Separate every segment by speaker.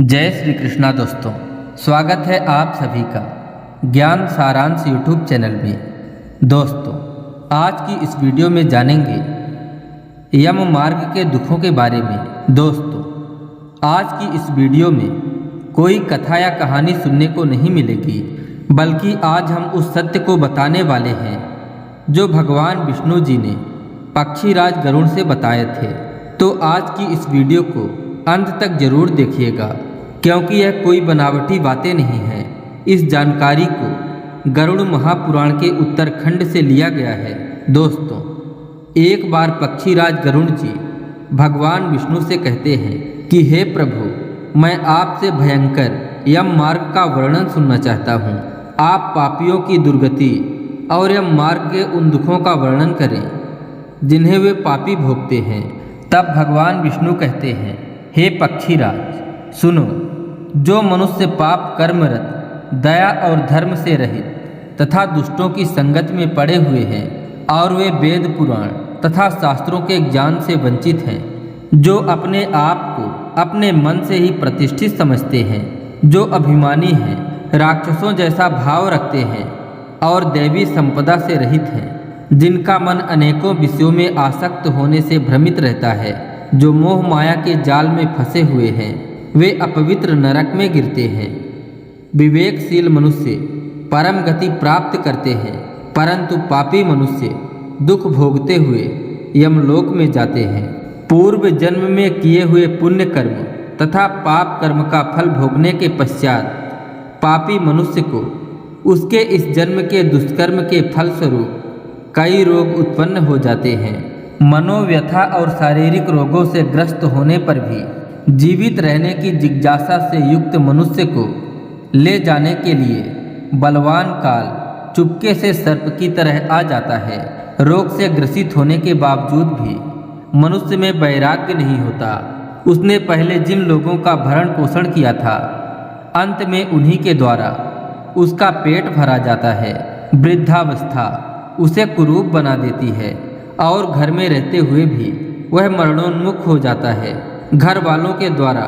Speaker 1: जय श्री कृष्णा दोस्तों, स्वागत है आप सभी का ज्ञान सारांश यूट्यूब चैनल में। दोस्तों, आज की इस वीडियो में जानेंगे यम मार्ग के दुखों के बारे में। दोस्तों, आज की इस वीडियो में कोई कथा या कहानी सुनने को नहीं मिलेगी, बल्कि आज हम उस सत्य को बताने वाले हैं जो भगवान विष्णु जी ने पक्षीराज गरुड़ से बताए थे। तो आज की इस वीडियो को अंत तक जरूर देखिएगा, क्योंकि यह कोई बनावटी बातें नहीं है। इस जानकारी को गरुड़ महापुराण के उत्तरखंड से लिया गया है। दोस्तों, एक बार पक्षीराज गरुड़ जी भगवान विष्णु से कहते हैं कि हे प्रभु, मैं आपसे भयंकर यम मार्ग का वर्णन सुनना चाहता हूँ। आप पापियों की दुर्गति और यम मार्ग के उन दुखों का वर्णन करें जिन्हें वे पापी भोगते हैं। तब भगवान विष्णु कहते हैं, हे पक्षीराज, सुनो, जो मनुष्य पाप कर्मरत, दया और धर्म से रहित तथा दुष्टों की संगत में पड़े हुए हैं और वे वेद पुराण तथा शास्त्रों के ज्ञान से वंचित हैं, जो अपने आप को अपने मन से ही प्रतिष्ठित समझते हैं, जो अभिमानी हैं, राक्षसों जैसा भाव रखते हैं और दैवी संपदा से रहित हैं, जिनका मन अनेकों विषयों में आसक्त होने से भ्रमित रहता है, जो मोह माया के जाल में फंसे हुए हैं, वे अपवित्र नरक में गिरते हैं। विवेकशील मनुष्य परम गति प्राप्त करते हैं, परंतु पापी मनुष्य दुख भोगते हुए यमलोक में जाते हैं। पूर्व जन्म में किए हुए पुण्य कर्म तथा पाप कर्म का फल भोगने के पश्चात पापी मनुष्य को उसके इस जन्म के दुष्कर्म के फलस्वरूप कई रोग उत्पन्न हो जाते हैं। मनोव्यथा और शारीरिक रोगों से ग्रस्त होने पर भी जीवित रहने की जिज्ञासा से युक्त मनुष्य को ले जाने के लिए बलवान काल चुपके से सर्प की तरह आ जाता है। रोग से ग्रसित होने के बावजूद भी मनुष्य में वैराग्य नहीं होता। उसने पहले जिन लोगों का भरण पोषण किया था, अंत में उन्हीं के द्वारा उसका पेट भरा जाता है। वृद्धावस्था उसे कुरूप बना देती है और घर में रहते हुए भी वह मरणोन्मुख हो जाता है। घर वालों के द्वारा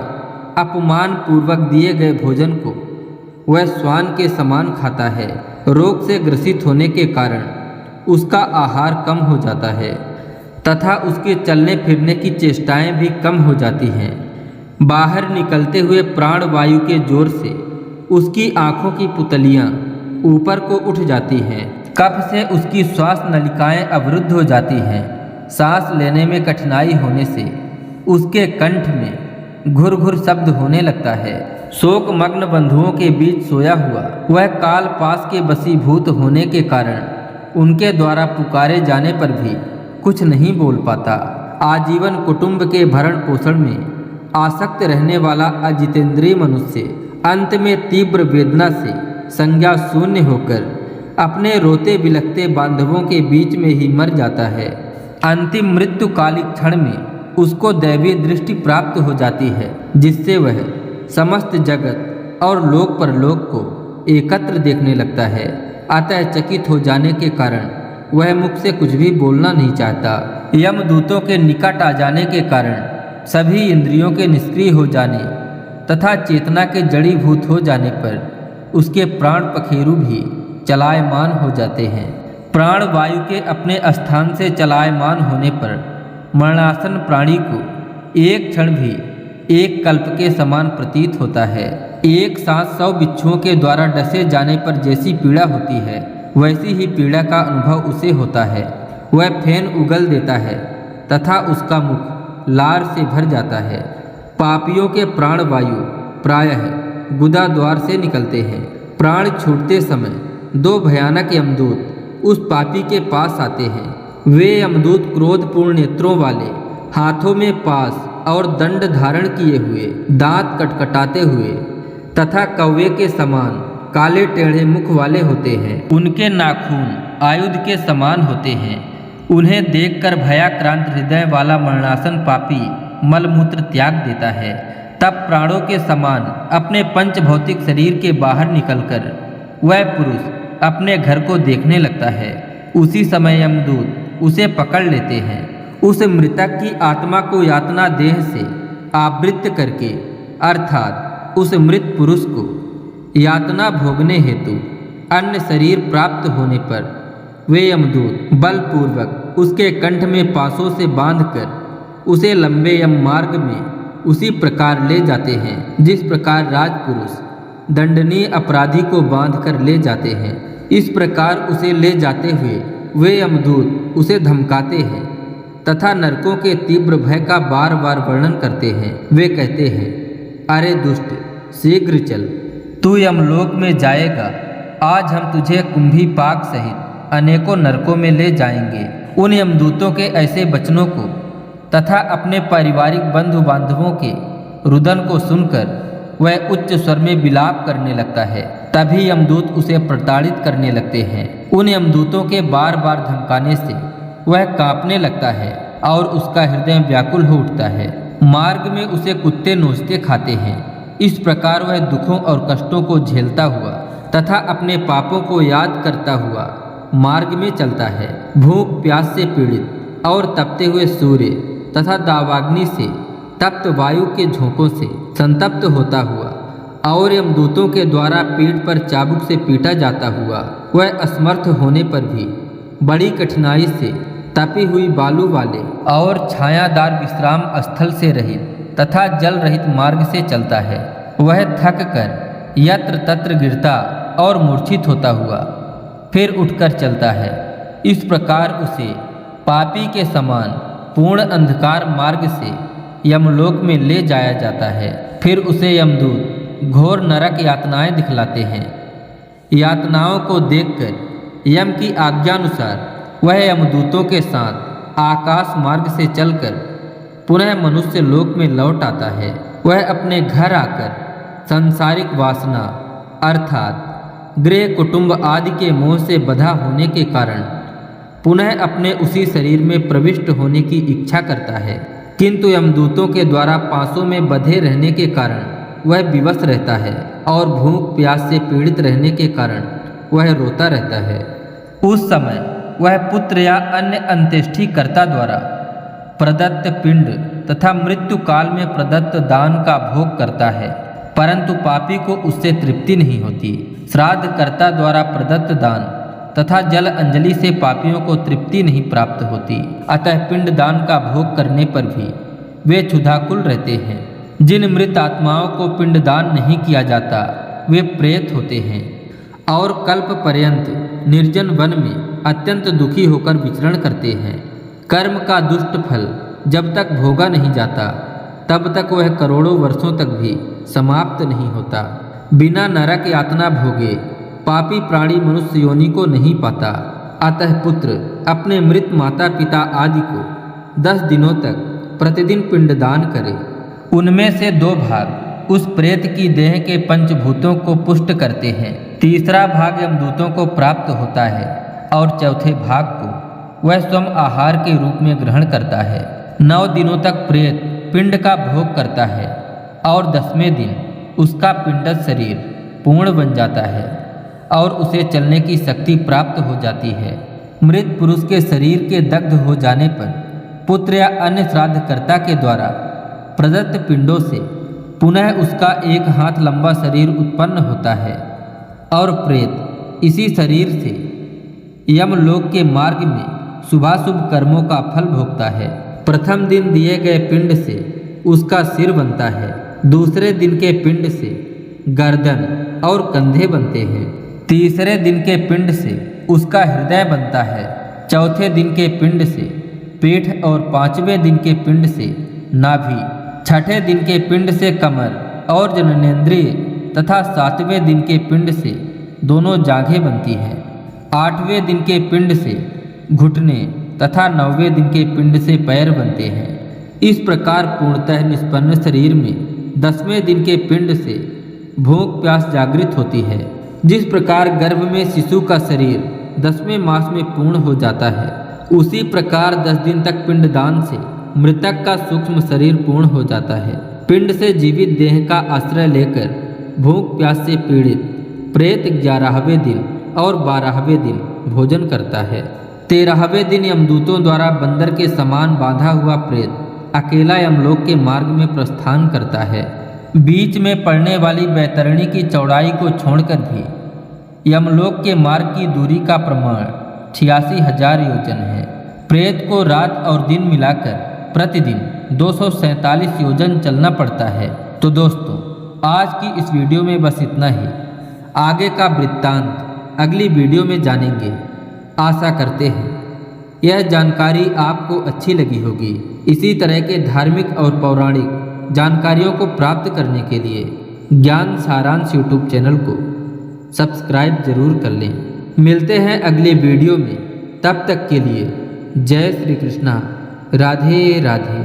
Speaker 1: अपमान पूर्वक दिए गए भोजन को वह श्वान के समान खाता है। रोग से ग्रसित होने के कारण उसका आहार कम हो जाता है तथा उसके चलने फिरने की चेष्टाएं भी कम हो जाती हैं। बाहर निकलते हुए प्राण वायु के जोर से उसकी आँखों की पुतलियाँ ऊपर को उठ जाती हैं। कफ से उसकी श्वास नलिकाएं अवरुद्ध हो जाती हैं। सांस लेने में कठिनाई होने से उसके कंठ में घुर घुर शब्द होने लगता है। शोक मग्न बंधुओं के बीच सोया हुआ वह काल पास के वशीभूत होने के कारण उनके द्वारा पुकारे जाने पर भी कुछ नहीं बोल पाता। आजीवन कुटुंब के भरण पोषण में आसक्त रहने वाला अजितेंद्रिय मनुष्य अंत में तीव्र वेदना से संज्ञा शून्य होकर अपने रोते बिलखते बांधवों के बीच में ही मर जाता है। अंतिम मृत्युकालिक क्षण में उसको दैवीय दृष्टि प्राप्त हो जाती है, जिससे वह समस्त जगत और लोक परलोक को एकत्र देखने लगता है। अतः चकित हो जाने के कारण वह मुख से कुछ भी बोलना नहीं चाहता। यमदूतों के निकट आ जाने के कारण सभी इंद्रियों के निष्क्रिय हो जाने तथा चेतना के जड़ीभूत हो जाने पर उसके प्राण पखेरु भी चलायमान हो जाते हैं। प्राण वायु के अपने स्थान से चलायमान होने पर मरणासन प्राणी को एक क्षण भी एक कल्प के समान प्रतीत होता है। एक साथ 100 बिच्छुओं के द्वारा डसे जाने पर जैसी पीड़ा होती है, वैसी ही पीड़ा का अनुभव उसे होता है। वह फेन उगल देता है तथा उसका मुख लार से भर जाता है। पापियों के प्राण वायु प्रायः गुदा द्वार से निकलते हैं। प्राण छूटते समय 2 भयानक यमदूत उस पापी के पास आते हैं। वे यमदूत क्रोधपूर्ण नेत्रों वाले, हाथों में पास और दंड धारण किए हुए, दांत कटकटाते हुए तथा कौवे के समान काले टेढ़े मुख वाले होते हैं। उनके नाखून आयुध के समान होते हैं। उन्हें देखकर भयाक्रांत हृदय वाला मरणासन पापी मलमूत्र त्याग देता है। तब प्राणों के समान अपने पंच भौतिक शरीर के बाहर निकलकर वह पुरुष अपने घर को देखने लगता है। उसी समय यमदूत उसे पकड़ लेते हैं। उस मृतक की आत्मा को यातना देह से आवृत्त करके अर्थात उस मृत पुरुष को यातना भोगने हेतु अन्य शरीर प्राप्त होने पर वे यमदूत बलपूर्वक उसके कंठ में पासों से बांधकर उसे लंबे यम मार्ग में उसी प्रकार ले जाते हैं जिस प्रकार राजपुरुष दंडनीय अपराधी को बांधकर ले जाते हैं। इस प्रकार उसे ले जाते हुए वे यमदूत उसे धमकाते हैं तथा नरकों के तीव्र भय का बार बार वर्णन करते हैं। वे कहते हैं, अरे दुष्ट, शीघ्र चल, तू यमलोक में जाएगा। आज हम तुझे कुंभी पाक सहित अनेकों नरकों में ले जाएंगे। उन यमदूतों के ऐसे वचनों को तथा अपने पारिवारिक बंधु बांधवों के रुदन को सुनकर वह उच्च स्वर में विलाप करने लगता है। तभी यमदूत उसे प्रताड़ित करने लगते हैं। उन यमदूतों के बार बार धमकाने से वह कांपने लगता है और उसका हृदय व्याकुल हो उठता है। मार्ग में उसे कुत्ते नोचते खाते हैं। इस प्रकार वह दुखों और कष्टों को झेलता हुआ तथा अपने पापों को याद करता हुआ मार्ग में चलता है। भूख प्यास से पीड़ित और तपते हुए सूर्य तथा दावाग्नि से तप्त वायु के झोंकों से संतप्त होता हुआ और यमदूतों के द्वारा पीठ पर चाबुक से पीटा जाता हुआ वह असमर्थ होने पर भी बड़ी कठिनाई से तपी हुई बालू वाले और छायादार विश्राम स्थल से रहित तथा जल रहित मार्ग से चलता है। वह थक कर यत्र तत्र गिरता और मूर्छित होता हुआ फिर उठकर चलता है। इस प्रकार उसे पापी के समान पूर्ण अंधकार मार्ग से यमलोक में ले जाया जाता है। फिर उसे यमदूत घोर नरक यातनाएं दिखलाते हैं। यातनाओं को देखकर यम की आज्ञानुसार वह यमदूतों के साथ आकाश मार्ग से चलकर पुनः मनुष्य लोक में लौट आता है। वह अपने घर आकर सांसारिक वासना अर्थात गृह कुटुंब आदि के मोह से बंधा होने के कारण पुनः अपने उसी शरीर में प्रविष्ट होने की इच्छा करता है, किंतु यमदूतों के द्वारा पासों में बंधे रहने के कारण वह विवश रहता है और भूख प्यास से पीड़ित रहने के कारण वह रोता रहता है। उस समय वह पुत्र या अन्य अंत्येष्टिकर्ता द्वारा प्रदत्त पिंड तथा मृत्यु काल में प्रदत्त दान का भोग करता है, परंतु पापी को उससे तृप्ति नहीं होती। श्राद्धकर्ता द्वारा प्रदत्त दान तथा जल अंजलि से पापियों को तृप्ति नहीं प्राप्त होती, अतः पिंड दान का भोग करने पर भी वे क्षुधाकुल रहते हैं। जिन मृत आत्माओं को पिंडदान नहीं किया जाता वे प्रेत होते हैं और कल्प पर्यंत निर्जन वन में अत्यंत दुखी होकर विचरण करते हैं। कर्म का दुष्ट फल जब तक भोगा नहीं जाता तब तक वह करोड़ों वर्षों तक भी समाप्त नहीं होता। बिना नरक यातना भोगे पापी प्राणी मनुष्य योनि को नहीं पाता। अतः पुत्र अपने मृत माता पिता आदि को 10 दिनों तक प्रतिदिन पिंडदान करे। उनमें से 2 भाग उस प्रेत की देह के पंचभूतों को पुष्ट करते हैं, तीसरा भाग यमदूतों को प्राप्त होता है और चौथे भाग को वह स्वयं आहार के रूप में ग्रहण करता है। 9 दिनों तक प्रेत पिंड का भोग करता है और 10वें दिन उसका पिंडज शरीर पूर्ण बन जाता है और उसे चलने की शक्ति प्राप्त हो जाती है। मृत पुरुष के शरीर के दग्ध हो जाने पर पुत्र या अन्य श्राद्धकर्ता के द्वारा प्रदत्त पिंडों से पुनः उसका 1 हाथ लंबा शरीर उत्पन्न होता है और प्रेत इसी शरीर से यमलोक के मार्ग में शुभाशुभ कर्मों का फल भोगता है। प्रथम दिन दिए गए पिंड से उसका सिर बनता है, दूसरे दिन के पिंड से गर्दन और कंधे बनते हैं, तीसरे दिन के पिंड से उसका हृदय बनता है, चौथे दिन के पिंड से पीठ और 5वें दिन के पिंड से नाभि, 6ठे दिन के पिंड से कमर और जननेंद्रिय तथा 7वें दिन के पिंड से दोनों जांघें बनती हैं, 8वें दिन के पिंड से घुटने तथा 9वें दिन के पिंड से पैर बनते हैं। इस प्रकार पूर्णतः निष्पन्न शरीर में 10वें दिन के पिंड से भूख प्यास जागृत होती है। जिस प्रकार गर्भ में शिशु का शरीर 10वें मास में पूर्ण हो जाता है, उसी प्रकार 10 दिन तक पिंडदान से मृतक का सूक्ष्म शरीर पूर्ण हो जाता है। पिंड से जीवित देह का आश्रय लेकर भूख प्यास से पीड़ित प्रेत 11वें दिन और 12वें दिन भोजन करता है। 13वें दिन यमदूतों द्वारा बंदर के समान बांधा हुआ प्रेत अकेला यमलोक के मार्ग में प्रस्थान करता है। बीच में पड़ने वाली बैतरणी की चौड़ाई को छोड़कर भी यमलोक के मार्ग की दूरी का प्रमाण 86,000 योजन है। प्रेत को रात और दिन मिलाकर प्रतिदिन 247 योजन चलना पड़ता है। तो दोस्तों, आज की इस वीडियो में बस इतना ही। आगे का वृत्तांत अगली वीडियो में जानेंगे। आशा करते हैं यह जानकारी आपको अच्छी लगी होगी। इसी तरह के धार्मिक और पौराणिक जानकारियों को प्राप्त करने के लिए ज्ञान सारांश यूट्यूब चैनल को सब्सक्राइब जरूर कर लें। मिलते हैं अगले वीडियो में, तब तक के लिए जय श्री कृष्णा, राधे राधे।